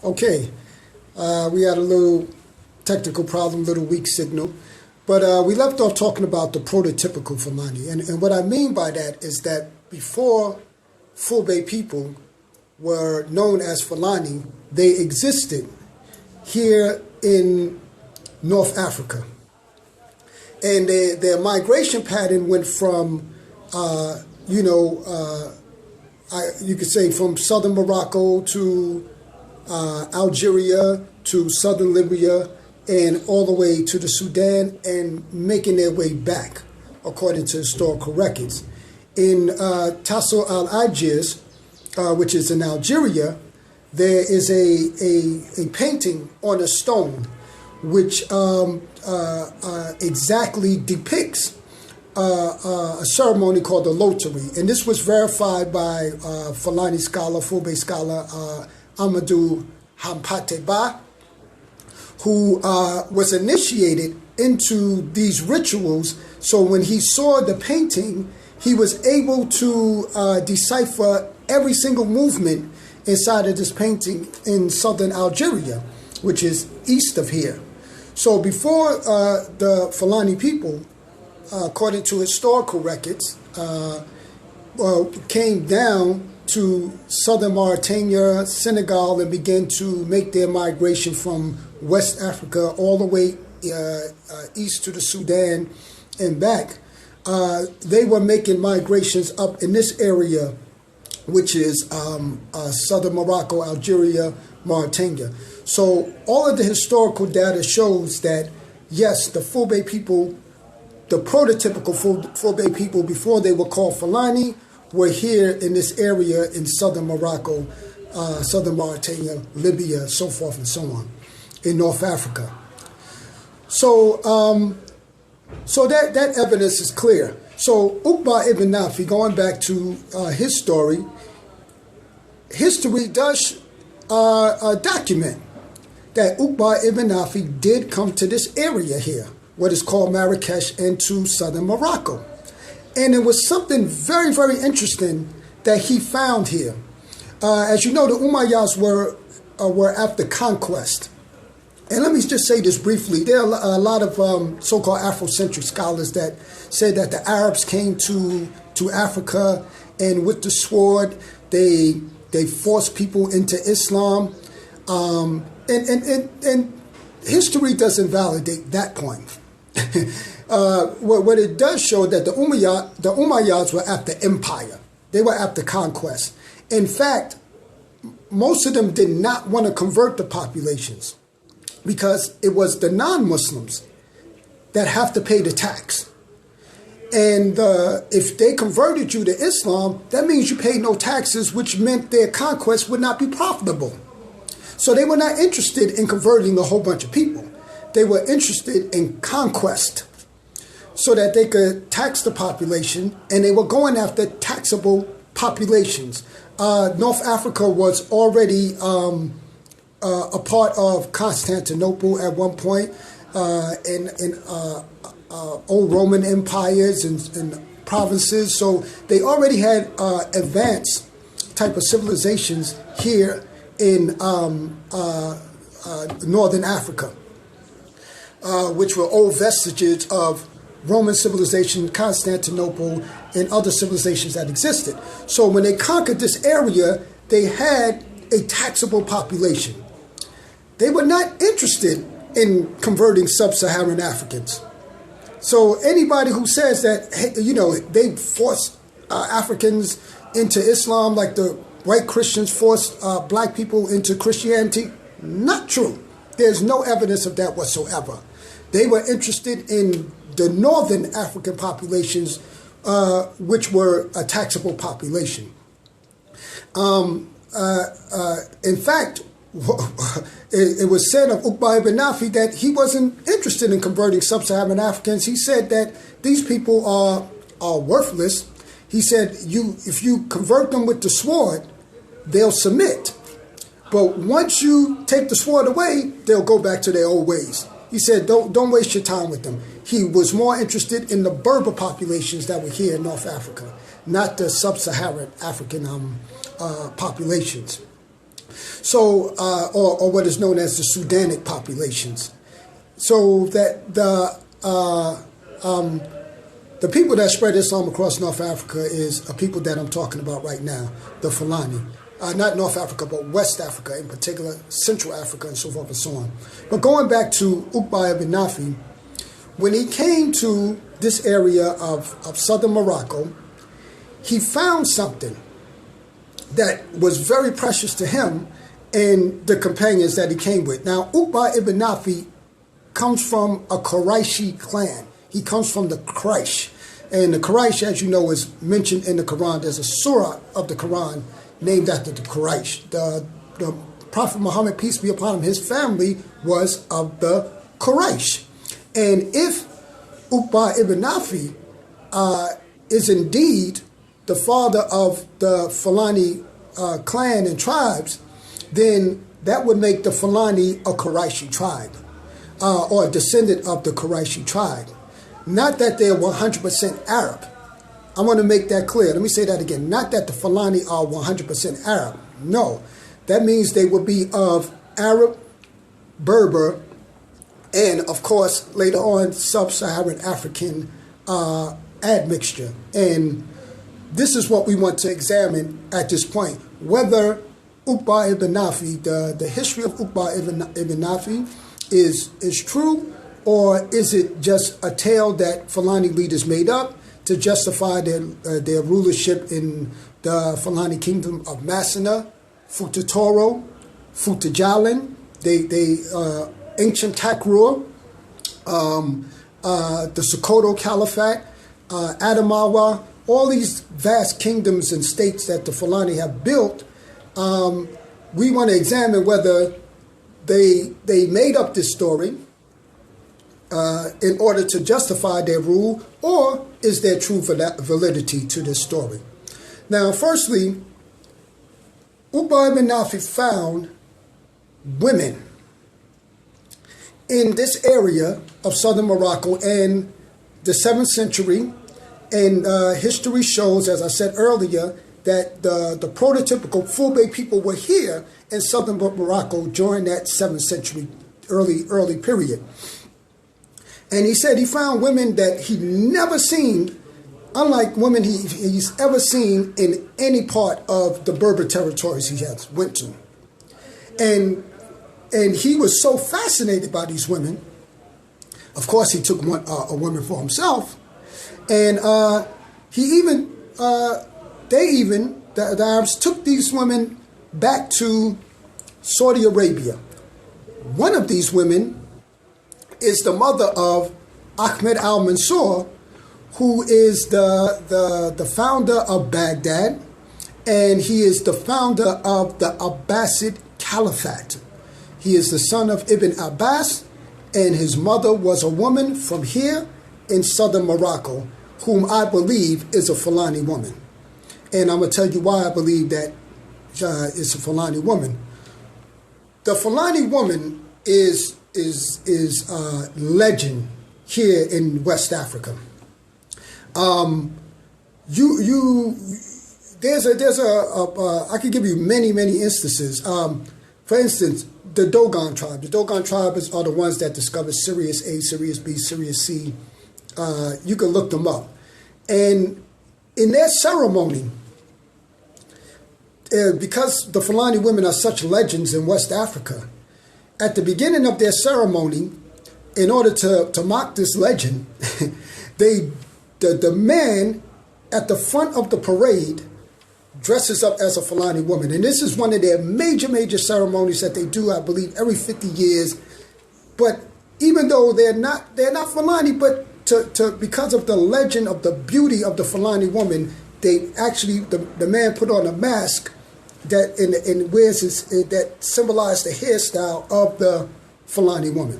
Okay, we had a little technical problem, little weak signal, but we left off talking about the prototypical Fulani. And what I mean by that is that before Fulbhe people were known as Fulani, they existed here in North Africa. And their migration pattern went from, you could say from southern Morocco to Algeria to southern Libya and all the way to the Sudan and making their way back, according to historical records. In Tasso al-Ajiz, which is in Algeria, there is a painting on a stone which exactly depicts a ceremony called the Lottery. And this was verified by Fulani scholar, Fulbe scholar, Amadou Hampateba, who was initiated into these rituals. So when he saw the painting, he was able to decipher every single movement inside of this painting in southern Algeria, which is east of here. So before the Fulani people, according to historical records, came down to southern Mauritania, Senegal, and began to make their migration from West Africa all the way east to the Sudan and back, they were making migrations up in this area, which is southern Morocco, Algeria, Mauritania. So all of the historical data shows that, yes, the Fulbe people, the prototypical Fulbe people before they were called Fulani, were here in this area in southern Morocco, southern Mauritania, Libya, so forth and so on, in North Africa. So, that evidence is clear. So Uqba ibn Nafi, going back to his story, history does document that Uqba ibn Nafi did come to this area here, what is called Marrakesh, and to southern Morocco. And it was something very, very interesting that he found here. As you know, the Umayyads were after conquest. And let me just say this briefly. There are a lot of so-called Afrocentric scholars that say that the Arabs came to Africa, and with the sword, they forced people into Islam. And history doesn't validate that point. What it does show that the Umayyads were after empire. They were after conquest. In fact, most of them did not want to convert the populations because it was the non-Muslims that have to pay the tax. And if they converted you to Islam, that means you paid no taxes, which meant their conquest would not be profitable. So they were not interested in converting a whole bunch of people. They were interested in conquest so that they could tax the population, and they were going after taxable populations. North Africa was already a part of Constantinople at one point, in old Roman empires and provinces. So they already had advanced type of civilizations here in northern Africa, which were old vestiges of Roman civilization, Constantinople, and other civilizations that existed. So when they conquered this area, they had a taxable population. They were not interested in converting sub-Saharan Africans. So anybody who says that, they forced Africans into Islam like the white Christians forced black people into Christianity, not true. There's no evidence of that whatsoever. They were interested in the northern African populations, which were a taxable population. In fact, it was said of Uqba ibn Nafi that he wasn't interested in converting sub-Saharan Africans. He said that these people are worthless. He said, if you convert them with the sword, they'll submit. But once you take the sword away, they'll go back to their old ways. He said, don't waste your time with them. He was more interested in the Berber populations that were here in North Africa, not the sub-Saharan African populations. So, or what is known as the Sudanic populations. So that the people that spread Islam across North Africa is a people that I'm talking about right now, the Fulani. Not North Africa, but West Africa in particular, Central Africa, and so forth and so on. But going back to Uqba ibn Nafi, when he came to this area of southern Morocco, he found something that was very precious to him and the companions that he came with. Now, Uqba ibn Nafi comes from a Qurayshi clan. He comes from the Quraysh. And the Quraysh, as you know, is mentioned in the Quran. There's a surah of the Quran named after the Quraysh. The Prophet Muhammad, peace be upon him, his family was of the Quraysh. And if Uqba ibn Nafi is indeed the father of the Fulani clan and tribes, then that would make the Fulani a Qurayshi tribe, or a descendant of the Qurayshi tribe. Not that they're 100% Arab. I want to make that clear. Let me say that again. Not that the Fulani are 100% Arab. No. That means they would be of Arab, Berber, and, of course, later on, sub-Saharan African admixture. And this is what we want to examine at this point. Whether Uqba ibn Nafi, the history of Uqba ibn Nafi is true, or is it just a tale that Fulani leaders made up to justify their rulership in the Fulani kingdom of Massina, Futa Toro, Futa Jalan, ancient Takrur, the Sokoto Caliphate, Adamawa, all these vast kingdoms and states that the Fulani have built. We want to examine whether they made up this story in order to justify their rule, or is there true validity to this story? Now, firstly, Uqba ibn Nafi found women in this area of southern Morocco in the 7th century, and history shows, as I said earlier, that the prototypical Fulbhe people were here in southern Morocco during that 7th century early period. And he said he found women that he'd never seen, unlike women he's ever seen in any part of the Berber territories he has went to. And he was so fascinated by these women. Of course, he took a woman for himself. And the Arabs took these women back to Saudi Arabia. One of these women is the mother of Ahmed al-Mansur, who is the founder of Baghdad, and he is the founder of the Abbasid Caliphate. He is the son of Ibn Abbas, and his mother was a woman from here in southern Morocco, whom I believe is a Fulani woman. And I'm going to tell you why I believe that it's a Fulani woman. The Fulani woman is legend here in West Africa. I could give you many instances. For instance, the Dogon tribe. The Dogon tribes are the ones that discovered Sirius A, Sirius B, Sirius C. You can look them up. And in their ceremony, because the Fulani women are such legends in West Africa, at the beginning of their ceremony, in order to mock this legend, the man at the front of the parade dresses up as a Fulani woman. And this is one of their major ceremonies that they do, I believe, every 50 years. But even though they're not Fulani, but because of the legend of the beauty of the Fulani woman, they actually, the man put on a mask that wears that symbolized the hairstyle of the Fulani woman.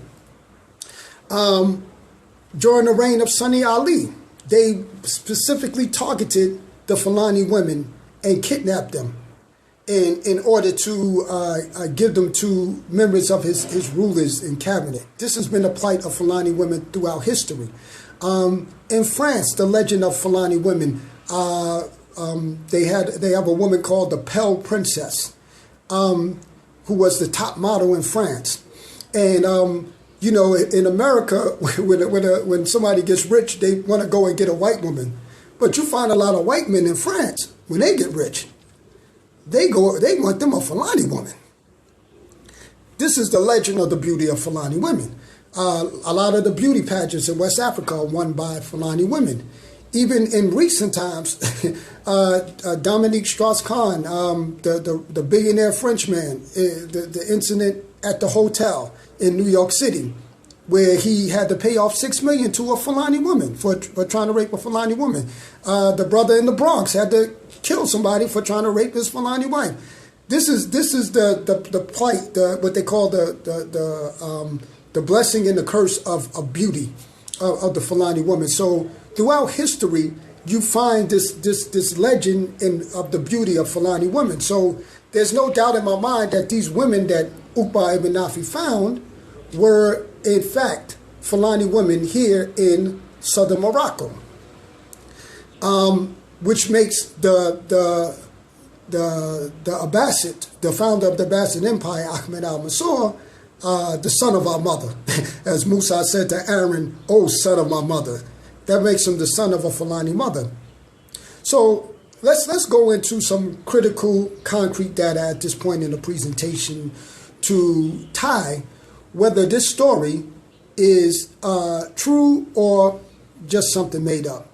During the reign of Sunni Ali, they specifically targeted the Fulani women and kidnapped them in order to give them to members of his rulers and cabinet. This has been a plight of Fulani women throughout history. In France, the legend of Fulani women, they have a woman called the Pale Princess. who was the top model in France. And, you know, in America, when somebody gets rich, they want to go and get a white woman. But you find a lot of white men in France, when they get rich, they want them a Fulani woman. This is the legend of the beauty of Fulani women. A lot of the beauty pageants in West Africa are won by Fulani women. Even in recent times, Dominique Strauss-Kahn, the billionaire Frenchman, the incident at the hotel in New York City, where he had to pay off $6 million to a Fulani woman for trying to rape a Fulani woman. The brother in the Bronx had to kill somebody for trying to rape his Fulani wife. This is the plight, what they call the blessing and the curse of beauty of the Fulani woman. So throughout history, you find this legend of the beauty of Fulani women. So there's no doubt in my mind that these women that Uqba ibn Nafi found were, in fact, Fulani women here in southern Morocco, which makes the Abbasid, the founder of the Abbasid Empire, Ahmed al-Mansur, the son of our mother. As Musa said to Aaron, "Oh, son of my mother." That makes him the son of a Fulani mother. So let's go into some critical, concrete data at this point in the presentation to tie whether this story is true or just something made up.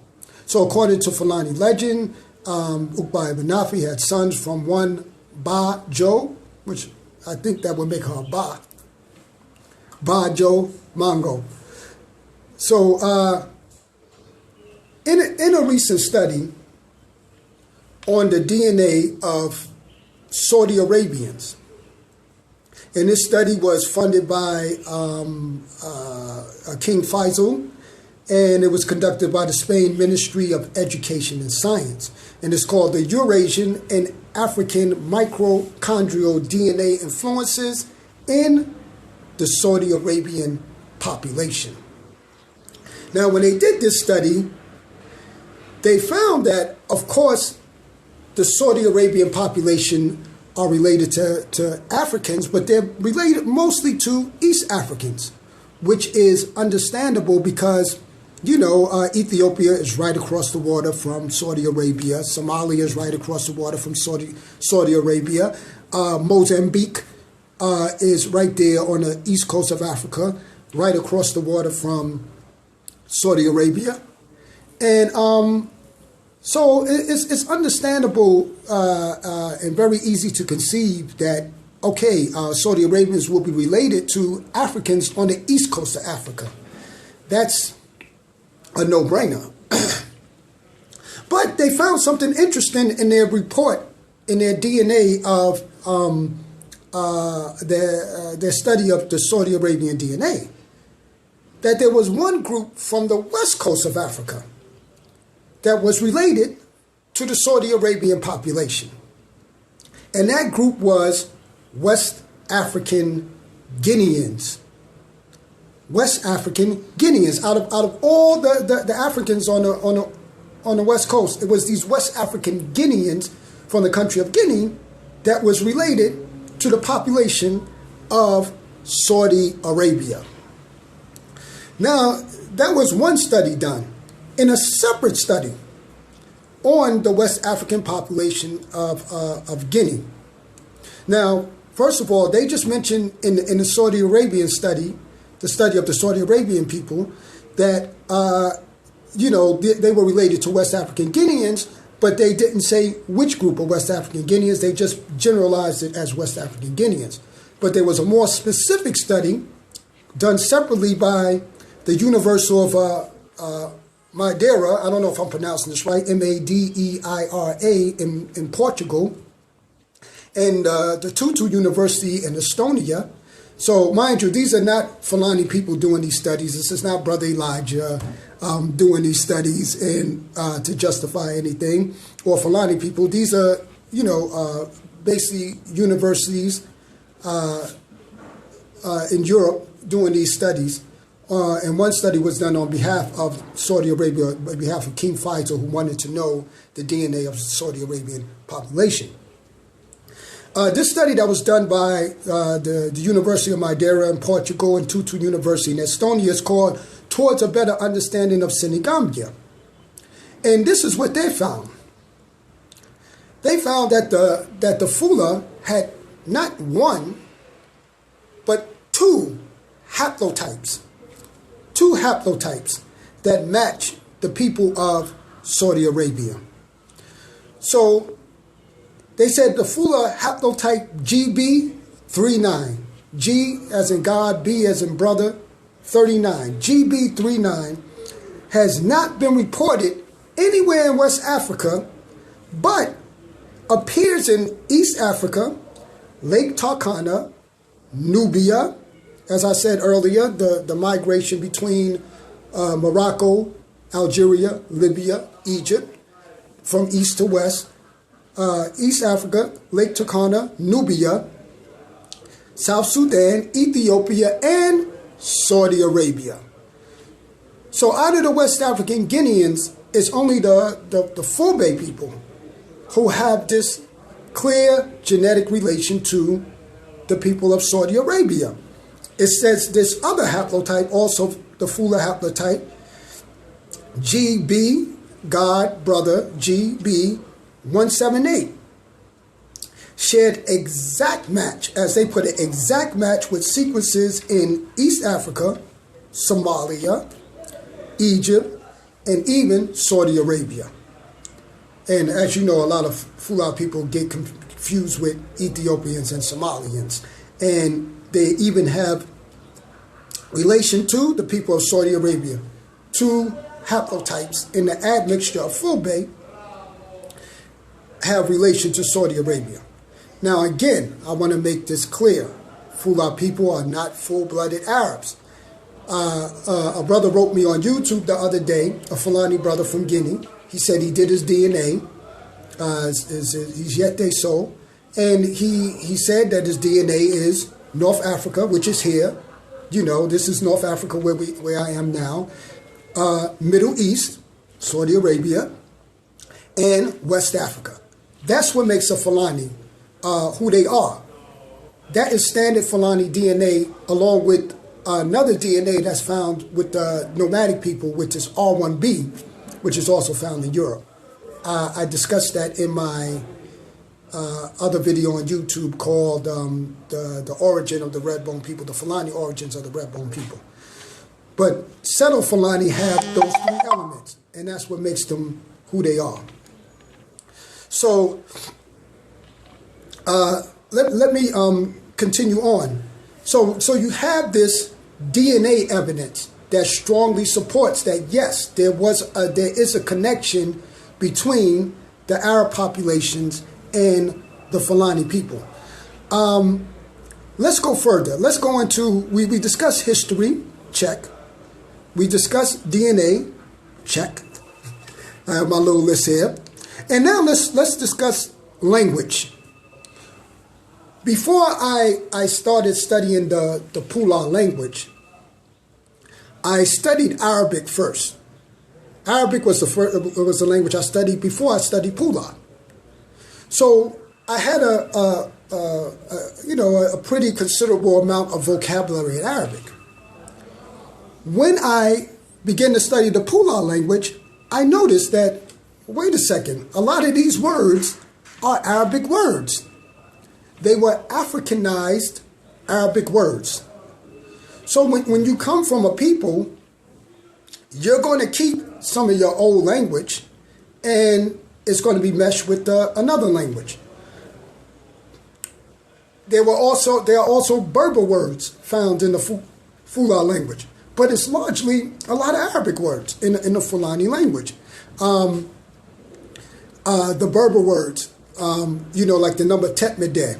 So according to Fulani legend, Uqba ibn Nafi had sons from one Ba Jo, which I think that would make her a Ba Jo Mongo. So in a recent study on the DNA of Saudi Arabians, and this study was funded by King Faisal, and it was conducted by the Spain Ministry of Education and Science. And it's called the Eurasian and African Mitochondrial DNA Influences in the Saudi Arabian Population. Now, when they did this study, they found that, of course, the Saudi Arabian population are related to Africans, but they're related mostly to East Africans, which is understandable because, you know, Ethiopia is right across the water from Saudi Arabia. Somalia is right across the water from Saudi Arabia. Mozambique is right there on the east coast of Africa, right across the water from Saudi Arabia. And so it's understandable and very easy to conceive that, okay, Saudi Arabians will be related to Africans on the east coast of Africa. That's a no-brainer. But they found something interesting in their report, in their DNA of their study of the Saudi Arabian DNA, that there was one group from the west coast of Africa that was related to the Saudi Arabian population. And that group was West African Guineans. West African Guineans. Out of all the Africans on the West Coast, it was these West African Guineans from the country of Guinea that was related to the population of Saudi Arabia. Now, that was one study done. In a separate study on the West African population of Guinea. Now, first of all, they just mentioned in the Saudi Arabian study, the study of the Saudi Arabian people, that, you know, they were related to West African Guineans, but they didn't say which group of West African Guineans. They just generalized it as West African Guineans. But there was a more specific study done separately by the University of Madeira, I don't know if I'm pronouncing this right, Madeira in Portugal, and the Tutu University in Estonia. So mind you, these are not Fulani people doing these studies. This is not Brother Elijah doing these studies and to justify anything, or Fulani people. These are, you know, basically universities in Europe doing these studies. And one study was done on behalf of Saudi Arabia, on behalf of King Faisal, who wanted to know the DNA of the Saudi Arabian population. This study that was done by the University of Madeira in Portugal and Tutu University in Estonia is called Towards a Better Understanding of Senegambia. And this is what they found. They found that the Fula had not one, but two haplotypes that match the people of Saudi Arabia. So they said the Fula haplotype GB39, G as in God, B as in brother, 39, GB39 has not been reported anywhere in West Africa, but appears in East Africa, Lake Turkana, Nubia, as I said earlier, the migration between Morocco, Algeria, Libya, Egypt, from east to west, East Africa, Lake Turkana, Nubia, South Sudan, Ethiopia, and Saudi Arabia. So out of the West African Guineans, it's only the Fulbhe people who have this clear genetic relation to the people of Saudi Arabia. It says this other haplotype, also the Fula haplotype, GB, God, brother, GB 178, shared exact match, as they put it, exact match with sequences in East Africa, Somalia, Egypt, and even Saudi Arabia. And as you know, a lot of Fula people get confused with Ethiopians and Somalians. And they even have relation to the people of Saudi Arabia. Two haplotypes in the admixture of Fulbhe have relation to Saudi Arabia. Now again, I want to make this clear. Fula people are not full-blooded Arabs. A brother wrote me on YouTube the other day, a Fulani brother from Guinea. He said he did his DNA, he's yet they so, and he said that his DNA is North Africa, which is here. You know, this is North Africa where I am now. Middle East, Saudi Arabia, and West Africa. That's what makes a Fulani who they are. That is standard Fulani DNA, along with another DNA that's found with the nomadic people, which is R1b, which is also found in Europe. I discussed that in my other video on YouTube called the Origin of the Red-Bone People, the Fulani Origins of the Red-Bone People. But settled Fulani have those three elements, and that's what makes them who they are. So let me continue on. So you have this DNA evidence that strongly supports that yes, there is a connection between the Arab populations and the Fulani people. Let's go further. Let's go into, we discussed history, check. We discussed DNA, check. I have my little list here. And now let's discuss language. Before I started studying the Pula language, I studied Arabic first. Arabic was the language I studied before I studied Pula. So I had a pretty considerable amount of vocabulary in Arabic. When I began to study the Pula language, I noticed that, wait a second, a lot of these words are Arabic words. They were Africanized Arabic words. So when you come from a people, you're going to keep some of your old language, and it's going to be meshed with another language. There are also Berber words found in the Fula language, but it's largely a lot of Arabic words in the Fulani language. The Berber words, like the number Tetmedeh.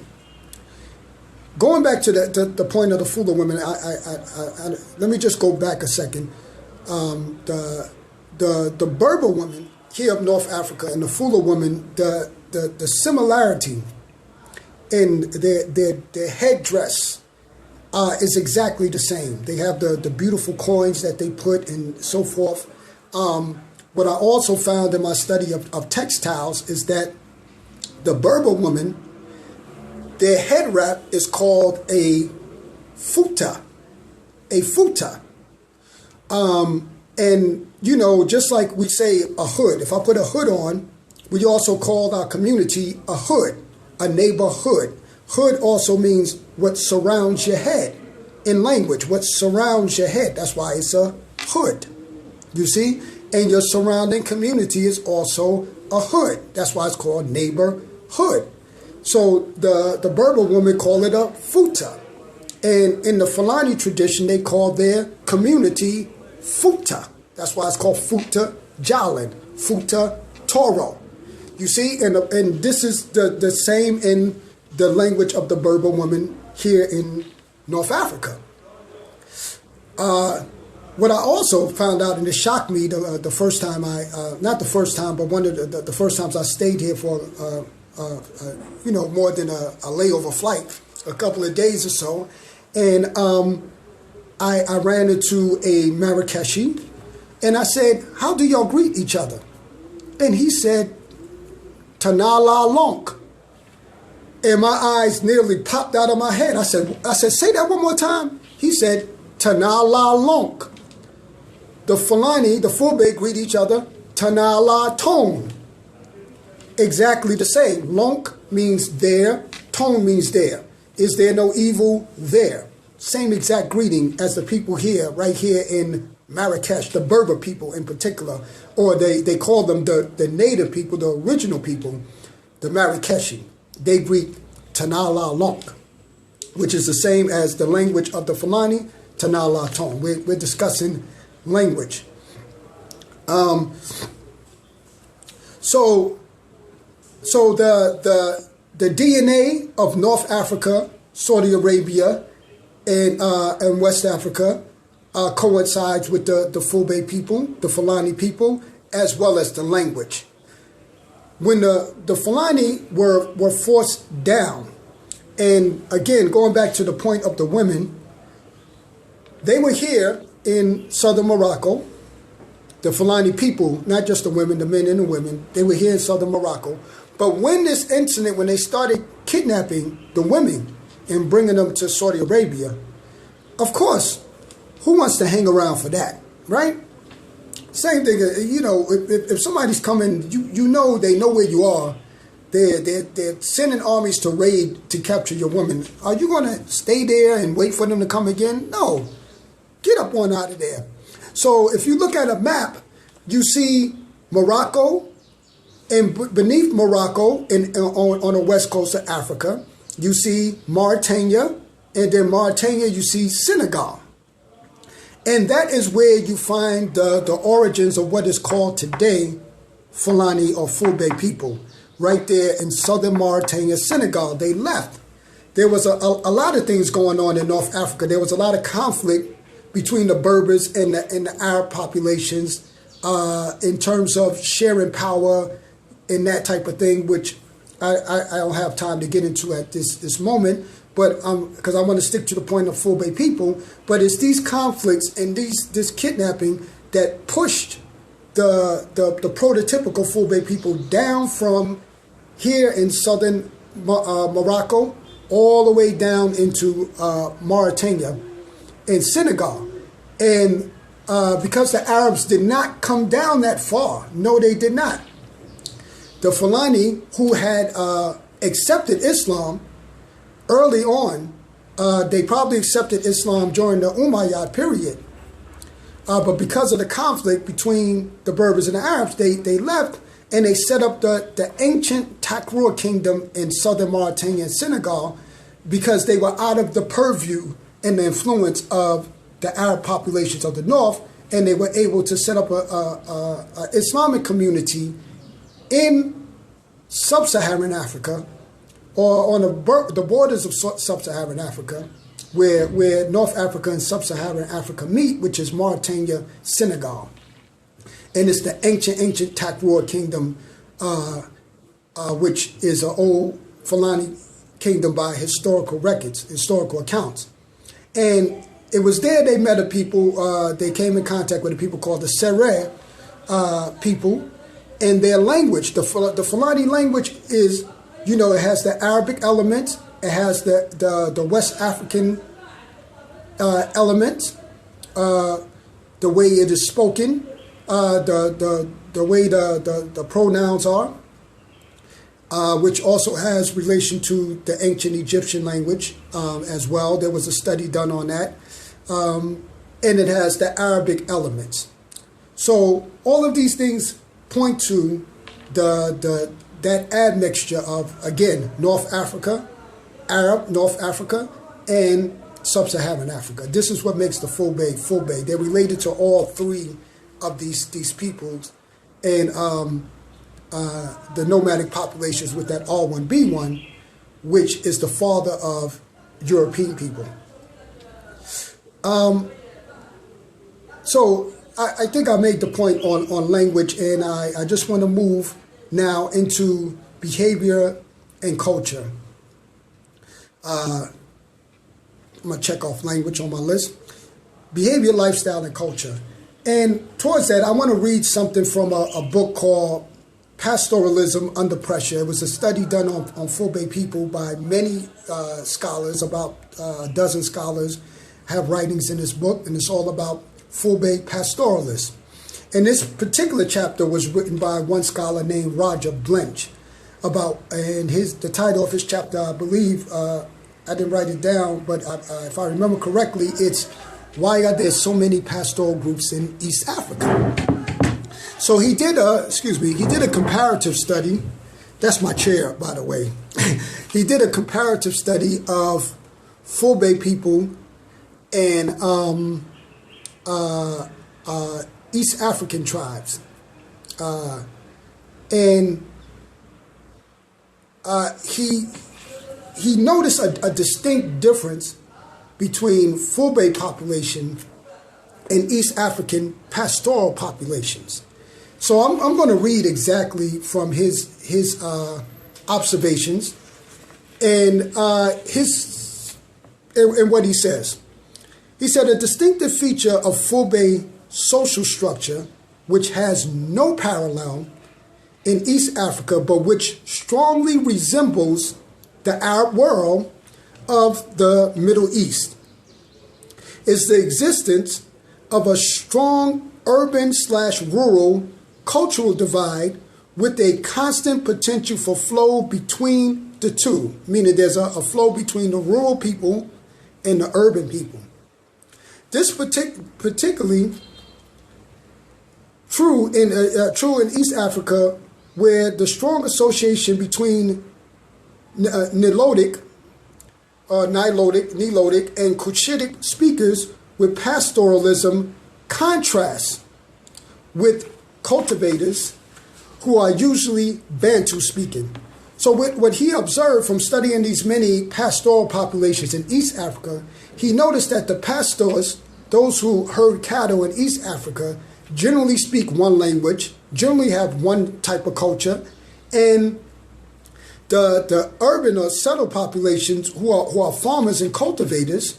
Going back to the point of the Fula women, let me just go back a second. The Berber woman here of North Africa and the Fula woman, the similarity in their headdress is exactly the same. They have the beautiful coins that they put and so forth. What I also found in my study of textiles is that the Berber woman their head wrap is called a futa. A futa. And, you know, just like we say a hood, if I put a hood on, we also call our community a hood, a neighborhood. Hood also means what surrounds your head in language, what surrounds your head. That's why it's a hood, you see? And your surrounding community is also a hood. That's why it's called neighborhood. So the Berber women call it a futa. And in the Fulani tradition, they call their community futa. That's why it's called futa Jalan, futa Toro. You see, and this is the same in the language of the Berber woman here in North Africa. What I also found out, and it shocked me the first time not the first time, but one of the first times I stayed here for, you know, more than a layover flight, a couple of days or so. And I ran into a Marrakeshi, and I said, how do y'all greet each other? And he said, Tanala Lonk. And my eyes nearly popped out of my head. I said, say that one more time. He said, Tanala Lonk. The Fulani, the Fulbhe, greet each other, Tanala Tone. Exactly the same. Lonk means there, tone means there. Is there no evil there? Same exact greeting as the people here, right here in Marrakesh, the Berber people in particular, or they call them the native people, the original people, the Marrakeshi. They greet Tanala Lonk, which is the same as the language of the Fulani, Tanala Tone. We're discussing language. So the DNA of North Africa, Saudi Arabia, and West Africa coincides with the Fulbe people, the Fulani people, as well as the language. When the Fulani were forced down, and again, going back to the point of the women, they were here in southern Morocco, the Fulani people, not just the women, the men and the women, they were here in southern Morocco. But when this incident, when they started kidnapping the women and bringing them to Saudi Arabia, of course, who wants to hang around for that, right? Same thing, you know, if somebody's coming, you know they know where you are. They're sending armies to raid to capture your woman. Are you going to stay there and wait for them to come again? No. Get up on out of there. So if you look at a map, you see Morocco, and beneath Morocco, on the west coast of Africa, you see Mauritania, and then Mauritania, you see Senegal. And that is where you find the origins of what is called today Fulani or Fulbe people. Right there in southern Mauritania, Senegal, they left. There was a lot of things going on in North Africa. There was a lot of conflict between the Berbers and the Arab populations in terms of sharing power and that type of thing, which I don't have time to get into at this moment, but because I want to stick to the point of Fulbe people. But it's these conflicts and this kidnapping that pushed the prototypical Fulbe people down from here in southern Morocco all the way down into Mauritania and Senegal. And because the Arabs did not come down that far, no, they did not. The Fulani, who had accepted Islam early on, they probably accepted Islam during the Umayyad period. But because of the conflict between the Berbers and the Arabs, they left and they set up the ancient Takrur kingdom in southern Mauritania and Senegal because they were out of the purview and the influence of the Arab populations of the north, and they were able to set up a Islamic community in sub-Saharan Africa, or on the borders of sub-Saharan Africa, where North Africa and sub-Saharan Africa meet, which is Mauritania, Senegal. And it's the ancient Takrur kingdom, which is an old Fulani kingdom by historical records, historical accounts. And it was there they met a people, they came in contact with a people called the Serre people, and their language, the Fulani language is, you know, it has the Arabic elements It has the West African element, the way it is spoken, the way the pronouns are, which also has relation to the ancient Egyptian language as well. There was a study done on that. And it has the Arabic elements. So all of these things point to that admixture of, again, North Africa, Arab, North Africa, and Sub-Saharan Africa. This is what makes the Fulbhe. They're related to all three of these peoples, and the nomadic populations with that R1B1, which is the father of European people. So I think I made the point on language, and I just want to move now into behavior and culture. I'm going to check off language on my list. Behavior, lifestyle, and culture. And towards that, I want to read something from a book called Pastoralism Under Pressure. It was a study done on Fulbe people by many scholars. About a dozen scholars have writings in this book, and it's all about Fulbe pastoralists. And this particular chapter was written by one scholar named Roger Blench. And the title of his chapter, I believe, I didn't write it down, but if I remember correctly, it's "Why Are There So Many Pastoral Groups in East Africa?" So he did a comparative study. That's my chair, by the way. He did a comparative study of Fulbe people and East African tribes. And he noticed a distinct difference between Fulbe population and East African pastoral populations. So I'm going to read exactly from his observations and what he says. He said a distinctive feature of Fulbe social structure, which has no parallel in East Africa, but which strongly resembles the Arab world of the Middle East, is the existence of a strong urban/rural cultural divide with a constant potential for flow between the two, meaning there's a flow between the rural people and the urban people. This particularly true in East Africa, where the strong association between Nilotic and Cushitic speakers with pastoralism contrasts with cultivators who are usually Bantu speaking. So what he observed from studying these many pastoral populations in East Africa, he noticed that the pastors, those who herd cattle in East Africa, generally speak one language, generally have one type of culture, and the urban or settled populations who are farmers and cultivators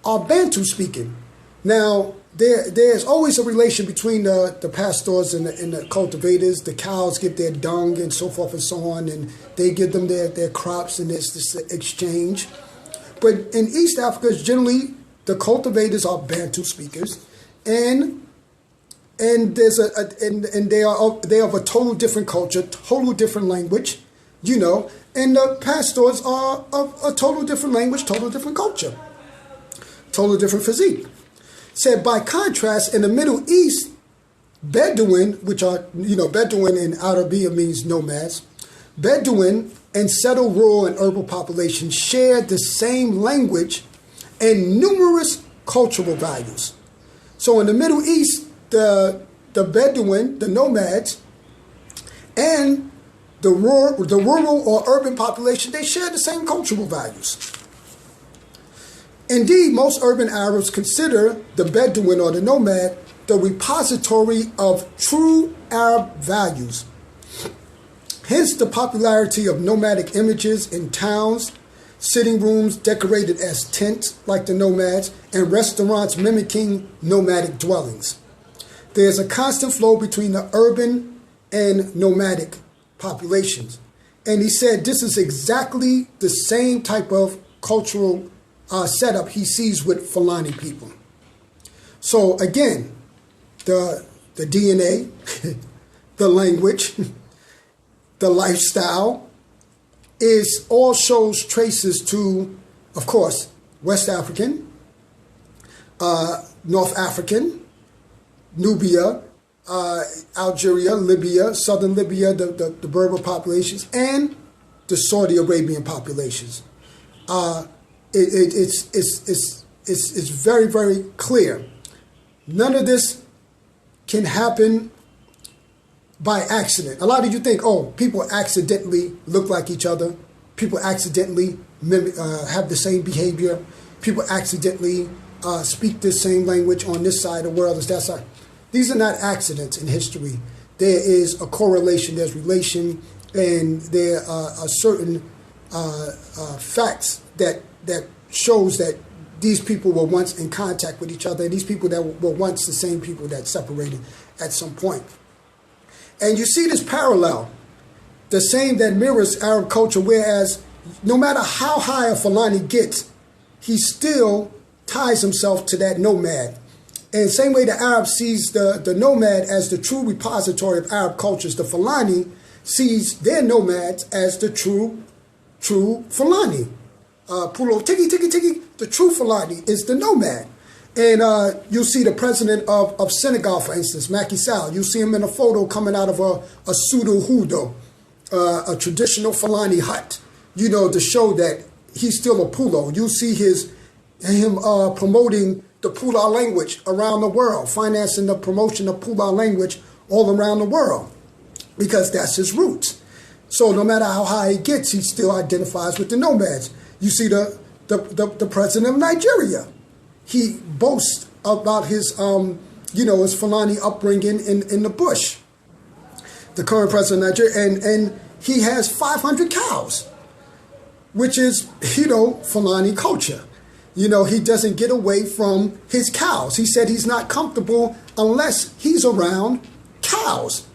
are Bantu speaking. Now, there's always a relation between the pastors and the cultivators. The cows get their dung and so forth and so on, and they give them their crops, and there's this exchange. But in East Africa, generally, the cultivators are Bantu speakers, and there's they are of a total different culture, total different language, and the pastors are of a total different language, total different culture, total different physique. Said by contrast, in the Middle East, Bedouin, which are, Bedouin in Arabia means nomads, Bedouin and settled rural and urban populations share the same language and numerous cultural values. So in the Middle East, the Bedouin, the nomads, and the rural or urban population, they share the same cultural values. Indeed, most urban Arabs consider the Bedouin or the nomad the repository of true Arab values. Hence the popularity of nomadic images in towns, sitting rooms decorated as tents like the nomads, and restaurants mimicking nomadic dwellings. There's a constant flow between the urban and nomadic populations. And he said this is exactly the same type of cultural setup he sees with Fulani people. So again, the DNA, the language, the lifestyle all shows traces to, of course, West African, North African, Nubia, Algeria, Libya, southern Libya, the Berber populations, and the Saudi Arabian populations. It's very, very clear. None of this can happen by accident. A lot of you think, oh, people accidentally look like each other. People accidentally have the same behavior. People accidentally speak the same language on this side of the world as that side. These are not accidents in history. There is a correlation, there's relation, and there are certain facts that shows that these people were once in contact with each other, and these people that were once the same people that separated at some point. And you see this parallel, the same that mirrors Arab culture, whereas no matter how high a Fulani gets, he still ties himself to that nomad. And same way the Arab sees the nomad as the true repository of Arab cultures, the Fulani sees their nomads as the true Fulani. Pulo tiki tiki tiki, the true Fulani is the nomad. And you'll see the president of Senegal, for instance, Macky Sall. You'll see him in a photo coming out of a pseudo hudo, a traditional Fulani hut, to show that he's still a Pulo. You'll see him promoting the Pula language around the world, financing the promotion of Pula language all around the world, because that's his roots. So no matter how high he gets, he still identifies with the nomads. You see the president of Nigeria. He boasts about his, his Fulani upbringing in the bush. The current president of Nigeria, and he has 500 cows, which is, Fulani culture. He doesn't get away from his cows. He said he's not comfortable unless he's around cows,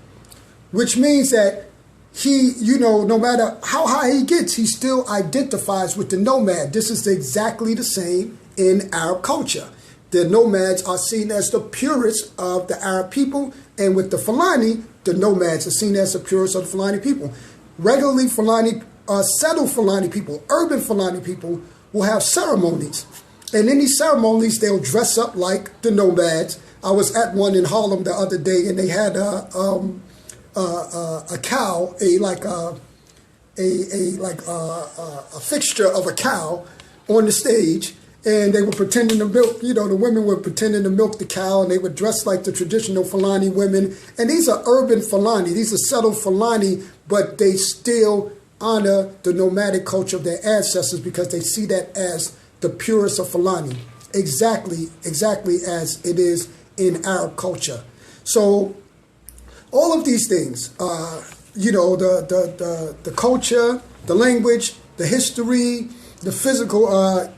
which means that he, no matter how high he gets, he still identifies with the nomad. This is exactly the same in Arab culture. The nomads are seen as the purest of the Arab people, and with the Fulani, the nomads are seen as the purest of the Fulani people. Regularly, settled Fulani people, urban Fulani people, will have ceremonies. And in these ceremonies, they'll dress up like the nomads. I was at one in Harlem the other day, and they had a cow, a fixture of a cow on the stage, and they were pretending to milk. The women were pretending to milk the cow, and they were dressed like the traditional Fulani women. And these are urban Fulani. These are settled Fulani, but they still honor the nomadic culture of their ancestors because they see that as the purest of Fulani, exactly as it is in Arab culture. So all of these things, the culture, the language, the history, the physical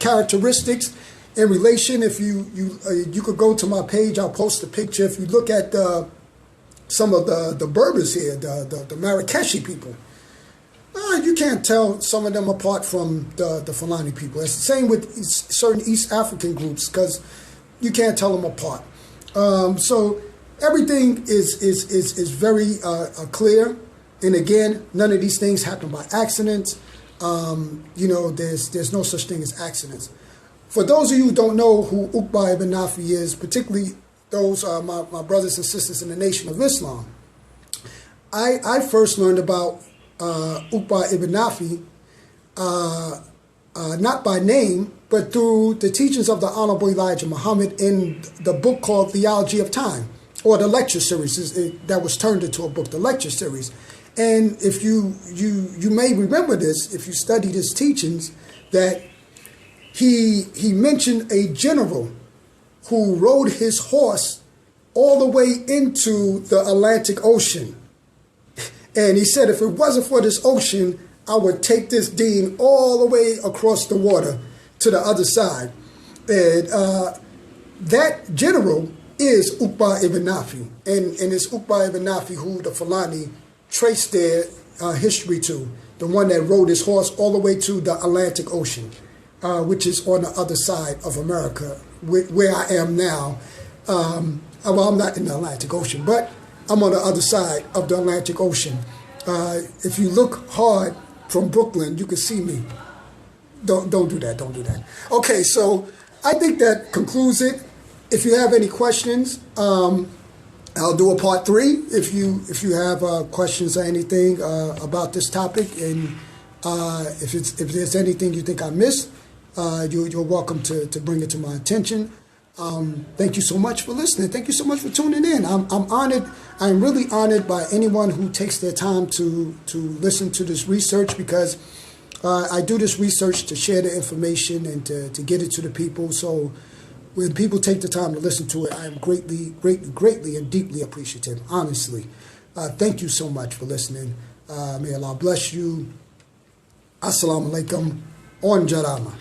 characteristics in relation. If you could go to my page, I'll post a picture. If you look at some of the Berbers here, the Marrakeshi people, you can't tell some of them apart from the Fulani people. It's the same with certain East African groups because you can't tell them apart. So everything is very clear. And again, none of these things happen by accident. There's no such thing as accidents. For those of you who don't know who Uqba ibn Nafi is, particularly those my brothers and sisters in the Nation of Islam, I first learned about Uqba ibn Nafi, not by name, but through the teachings of the Honorable Elijah Muhammad in the book called Theology of Time, or the lecture series that was turned into a book, the lecture series. And if you may remember this, if you study his teachings, that he mentioned a general who rode his horse all the way into the Atlantic Ocean. And he said, if it wasn't for this ocean, I would take this deen all the way across the water to the other side. And that general is Uqba ibn Nafi. And it's Uqba ibn Nafi who the Fulani trace their history to. the one that rode his horse all the way to the Atlantic Ocean, which is on the other side of America, where I am now. Well, I'm not in the Atlantic Ocean, but I'm on the other side of the Atlantic Ocean. If you look hard from Brooklyn, you can see me. Don't do that. Don't do that. Okay, so I think that concludes it. If you have any questions, I'll do a part 3 if you have questions or anything about this topic, and if there's anything you think I missed, you're welcome to bring it to my attention. Thank you so much for listening. Thank you so much for tuning in. I'm honored. I'm really honored by anyone who takes their time to listen to this research, because I do this research to share the information and to get it to the people. So when people take the time to listen to it, I am greatly and deeply appreciative, honestly. Thank you so much for listening. May Allah bless you. Assalamu alaikum. On Jarama.